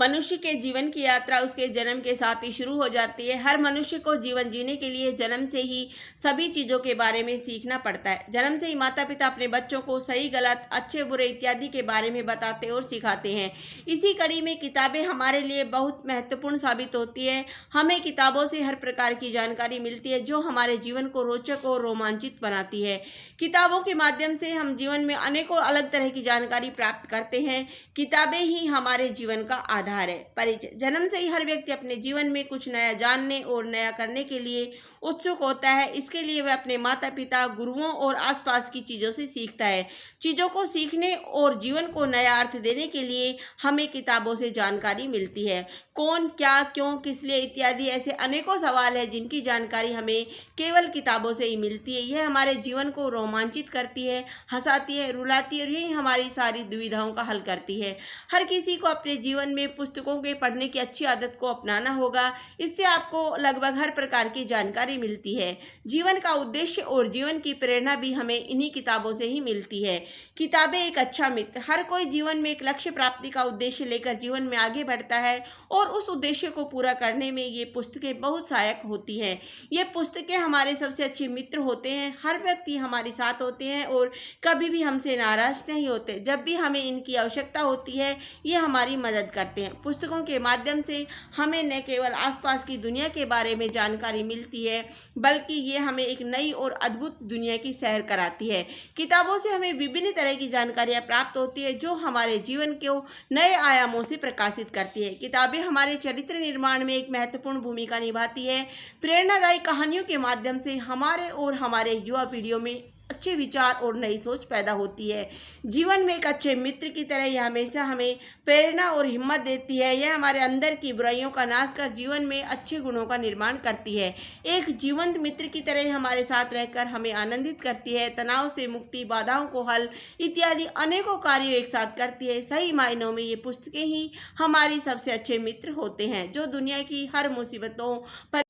मनुष्य के जीवन की यात्रा उसके जन्म के साथ ही शुरू हो जाती है। हर मनुष्य को जीवन जीने के लिए जन्म से ही सभी चीज़ों के बारे में सीखना पड़ता है। जन्म से ही माता पिता अपने बच्चों को सही गलत, अच्छे बुरे इत्यादि के बारे में बताते और सिखाते हैं। इसी कड़ी में किताबें हमारे लिए बहुत महत्वपूर्ण साबित होती है। हमें किताबों से हर प्रकार की जानकारी मिलती है जो हमारे जीवन को रोचक और रोमांचित बनाती है। किताबों के माध्यम से हम जीवन में अनेकों अलग तरह की जानकारी प्राप्त करते हैं। किताबें ही हमारे जीवन का आधार है। परिचय। जन्म से ही हर व्यक्ति अपने जीवन में कुछ नया जानने और नया करने के लिए उत्सुक होता है। इसके लिए वह अपने माता पिता, गुरुओं और आसपास की चीज़ों से सीखता है। चीज़ों को सीखने और जीवन को नया अर्थ देने के लिए हमें किताबों से जानकारी मिलती है। कौन, क्या, क्यों, किस लिए इत्यादि ऐसे अनेकों सवाल हैं जिनकी जानकारी हमें केवल किताबों से ही मिलती है। यह हमारे जीवन को रोमांचित करती है, हंसाती है, रुलाती है और यही हमारी सारी दुविधाओं का हल करती है। हर किसी को अपने जीवन में पुस्तकों के पढ़ने की अच्छी आदत को अपनाना होगा। इससे आपको लगभग हर प्रकार की जानकारी मिलती है। जीवन का उद्देश्य और जीवन की प्रेरणा भी हमें इन्हीं किताबों से ही मिलती है। किताबें एक अच्छा मित्र। हर कोई जीवन में एक लक्ष्य प्राप्ति का उद्देश्य लेकर जीवन में आगे बढ़ता है और उस उद्देश्य को पूरा करने में ये पुस्तकें बहुत सहायक होती हैं। ये पुस्तकें हमारे सबसे अच्छे मित्र होते हैं। हर व्यक्ति हमारे साथ होते हैं और कभी भी हमसे नाराज नहीं होते। जब भी हमें इनकी आवश्यकता होती है ये हमारी मदद करते हैं। पुस्तकों के माध्यम से हमें न केवल आसपास की दुनिया के बारे में जानकारी मिलती है बल्कि ये हमें एक नई और अद्भुत दुनिया की सैर कराती है। किताबों से हमें विभिन्न तरह की जानकारियाँ प्राप्त होती है जो हमारे जीवन को नए आयामों से प्रकाशित करती है। किताबें हमारे चरित्र निर्माण में एक महत्वपूर्ण भूमिका निभाती है। प्रेरणादायी कहानियों के माध्यम से हमारे और हमारे युवा पीढ़ियों में अच्छे विचार और नई सोच पैदा होती है। जीवन में एक अच्छे मित्र की तरह यह हमेशा हमें प्रेरणा और हिम्मत देती है। यह हमारे अंदर की बुराइयों का नाश कर जीवन में अच्छे गुणों का निर्माण करती है। एक जीवंत मित्र की तरह हमारे साथ रहकर हमें आनंदित करती है, तनाव से मुक्ति, बाधाओं को हल इत्यादि अनेकों कार्यों एक साथ करती है। सही मायनों में ये पुस्तकें ही हमारी सबसे अच्छे मित्र होते हैं जो दुनिया की हर मुसीबतों पर,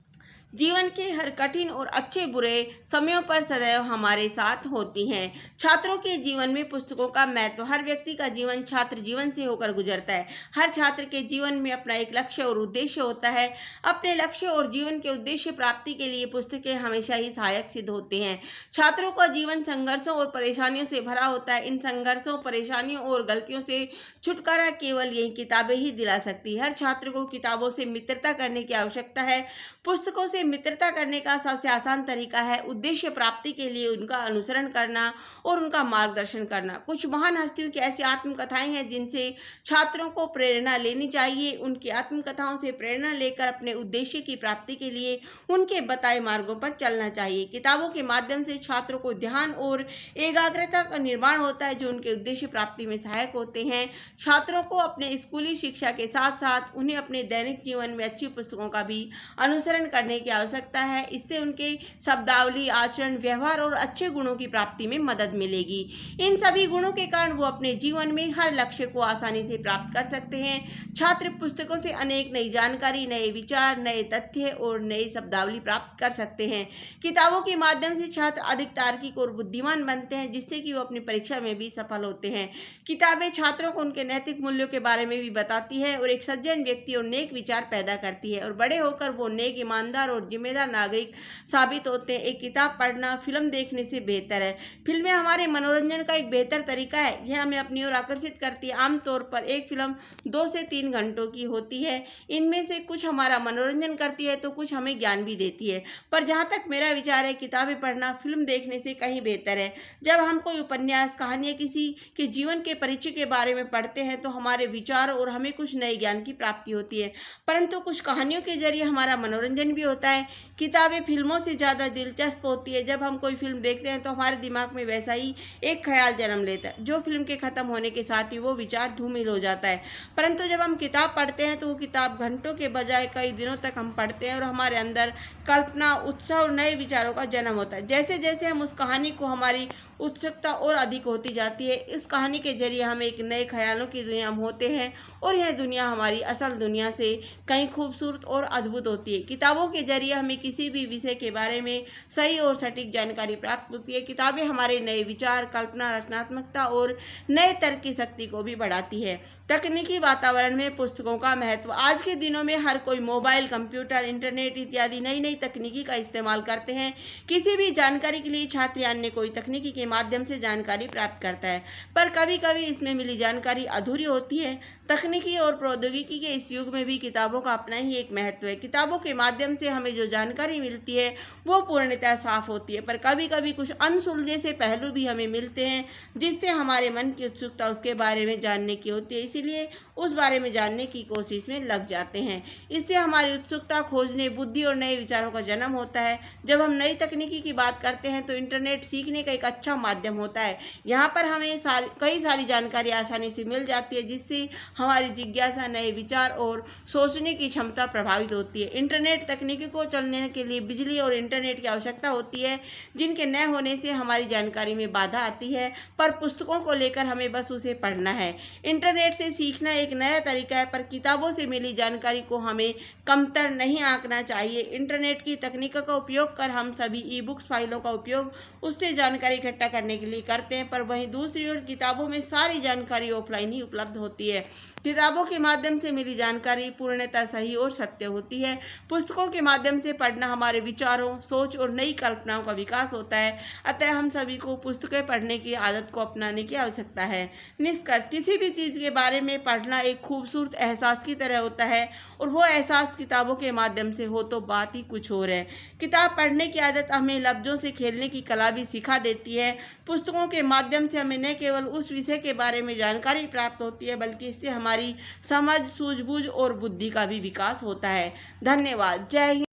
जीवन के हर कठिन और अच्छे बुरे समयों पर सदैव हमारे साथ होती हैं। छात्रों के जीवन में पुस्तकों का महत्व। हर व्यक्ति का जीवन छात्र जीवन से होकर गुजरता है। हर छात्र के जीवन में अपना एक लक्ष्य और उद्देश्य होता है। अपने लक्ष्य और जीवन के उद्देश्य प्राप्ति के लिए पुस्तकें हमेशा ही सहायक सिद्ध होते हैं। छात्रों का जीवन संघर्षों और परेशानियों से भरा होता है। इन संघर्षों, परेशानियों और गलतियों से छुटकारा केवल यही किताबें ही दिला सकती है। हर छात्र को किताबों से मित्रता करने की आवश्यकता है। पुस्तकों से मित्रता करने का सबसे आसान तरीका है उद्देश्य प्राप्ति के लिए उनका अनुसरण करना और उनका मार्गदर्शन करना। कुछ महान हस्तियों की ऐसी आत्मकथाएं हैं जिनसे छात्रों को प्रेरणा लेनी चाहिए। उनकी आत्मकथाओं से प्रेरणा लेकर अपने उद्देश्य की प्राप्ति के लिए उनके बताए मार्गों पर चलना चाहिए। किताबों के माध्यम से छात्रों को ध्यान और एकाग्रता का निर्माण होता है जो उनके उद्देश्य प्राप्ति में सहायक होते हैं। छात्रों को अपने स्कूली शिक्षा के साथ साथ उन्हें अपने दैनिक जीवन में अच्छी पुस्तकों का भी अनुसरण करने की आवश्यकता है। इससे उनके शब्दावली, आचरण, व्यवहार और अच्छे गुणों की प्राप्ति में मदद मिलेगी। इन सभी गुणों के कारण वो अपने जीवन में हर लक्ष्य को आसानी से प्राप्त कर सकते हैं। छात्र पुस्तकों से अनेक नई जानकारी, नए विचार, नए तथ्य और नई शब्दावली प्राप्त कर सकते हैं। किताबों के माध्यम से छात्र अधिक तार्किक और बुद्धिमान बनते हैं जिससे कि वो अपनी परीक्षा में भी सफल होते हैं। किताबें छात्रों को उनके नैतिक मूल्यों के बारे में भी बताती है और एक सज्जन व्यक्ति और नेक विचार पैदा करती है और बड़े होकर वो नेक, ईमानदार और जिम्मेदार नागरिक साबित होते हैं। एक किताब पढ़ना फिल्म देखने से बेहतर है। फिल्में हमारे मनोरंजन का एक बेहतर तरीका है। यह हमें अपनी ओर आकर्षित करती है। आमतौर पर एक फिल्म 2 से 3 घंटों की होती है। इनमें से कुछ हमारा मनोरंजन करती है तो कुछ हमें ज्ञान भी देती है। पर जहाँ तक मेरा विचार है किताबें पढ़ना फिल्म देखने से कहीं बेहतर है। जब हम कोई उपन्यास, कहानियाँ किसी के जीवन के परिचय के बारे में पढ़ते हैं तो हमारे विचार और हमें कुछ नए ज्ञान की प्राप्ति होती है, परंतु कुछ कहानियों के जरिए हमारा मनोरंजन भी होता है। किताबें फिल्मों से ज़्यादा दिलचस्प होती है। जब हम कोई फिल्म देखते हैं तो हमारे दिमाग में वैसा ही एक ख्याल जन्म लेता है जो फिल्म के ख़त्म होने के साथ ही वो विचार धूमिल हो जाता है। परंतु जब हम किताब पढ़ते हैं तो वो किताब घंटों के बजाय कई दिनों तक हम पढ़ते हैं और हमारे अंदर कल्पना, उत्साह और नए विचारों का जन्म होता है। जैसे जैसे हम उस कहानी को, हमारी उत्सुकता और अधिक होती जाती है। इस कहानी के जरिए हम एक नए ख्यालों की दुनिया में होते हैं और यह दुनिया हमारी असल दुनिया से कहीं खूबसूरत और अद्भुत होती है। किताबों के जरिए हमें किसी भी विषय के बारे में सही और सटीक जानकारी प्राप्त होती है। किताबें हमारे नए विचार, कल्पना, रचनात्मकता और नए तर्क की शक्ति को भी बढ़ाती है। तकनीकी वातावरण में पुस्तकों का महत्व। आज के दिनों में हर कोई मोबाइल, कंप्यूटर, इंटरनेट इत्यादि नई नई तकनीकी का इस्तेमाल करते हैं। किसी भी जानकारी के लिए छात्र या अन्य कोई तकनीकी के माध्यम से जानकारी प्राप्त करता है, पर कभी कभी इसमें मिली जानकारी अधूरी होती है। तकनीकी और प्रौद्योगिकी के इस युग में भी किताबों का अपना ही एक महत्व है। किताबों के माध्यम से हमें जो जानकारी मिलती है वो पूर्णतः साफ होती है, पर कभी कभी कुछ अनसुलझे से पहलू भी हमें मिलते हैं जिससे हमारे मन की उत्सुकता उसके बारे में जानने की होती है, इसीलिए उस बारे में जानने की कोशिश में लग जाते हैं। इससे हमारी उत्सुकता, खोजने, बुद्धि और नए विचारों का जन्म होता है। जब हम नई तकनीकी की बात करते हैं तो इंटरनेट सीखने का एक अच्छा माध्यम होता है। यहाँ पर हमें कई सारी जानकारी आसानी से मिल जाती है, जिससे हमारी जिज्ञासा, नए विचार और सोचने की क्षमता प्रभावित होती है। इंटरनेट तकनीकी को चलने के लिए बिजली और इंटरनेट की आवश्यकता होती है, जिनके न होने से हमारी जानकारी में बाधा आती है, पर पुस्तकों को लेकर हमें बस उसे पढ़ना है। इंटरनेट से सीखना एक नया तरीका है, पर किताबों से मिली जानकारी को हमें कमतर नहीं आंकना चाहिए। इंटरनेट की तकनीक का उपयोग कर हम सभी ई बुक्स फाइलों का उपयोग उससे जानकारी इकट्ठा करने के लिए करते हैं, पर वहीं दूसरी ओर किताबों में सारी जानकारी ऑफलाइन ही उपलब्ध होती है। किताबों के माध्यम से मिली जानकारी पूर्णतः सही और सत्य होती है। पुस्तकों के माध्यम से पढ़ना हमारे विचारों, सोच और नई कल्पनाओं का विकास होता है। अतः हम सभी को पुस्तकें पढ़ने की आदत को अपनाने की आवश्यकता है। निष्कर्ष, किसी भी चीज़ के बारे में पढ़ना एक खूबसूरत एहसास की तरह होता है, और वो एहसास किताबों के माध्यम से हो तो बात ही कुछ और है। किताब पढ़ने की आदत हमें लफ्ज़ों से खेलने की कला भी सिखा देती है। पुस्तकों के माध्यम से हमें न केवल उस विषय के बारे में जानकारी प्राप्त होती है, बल्कि इससे हमारी समझ, सूझबूझ और बुद्धि का भी विकास होता है। धन्यवाद। जय हिंद।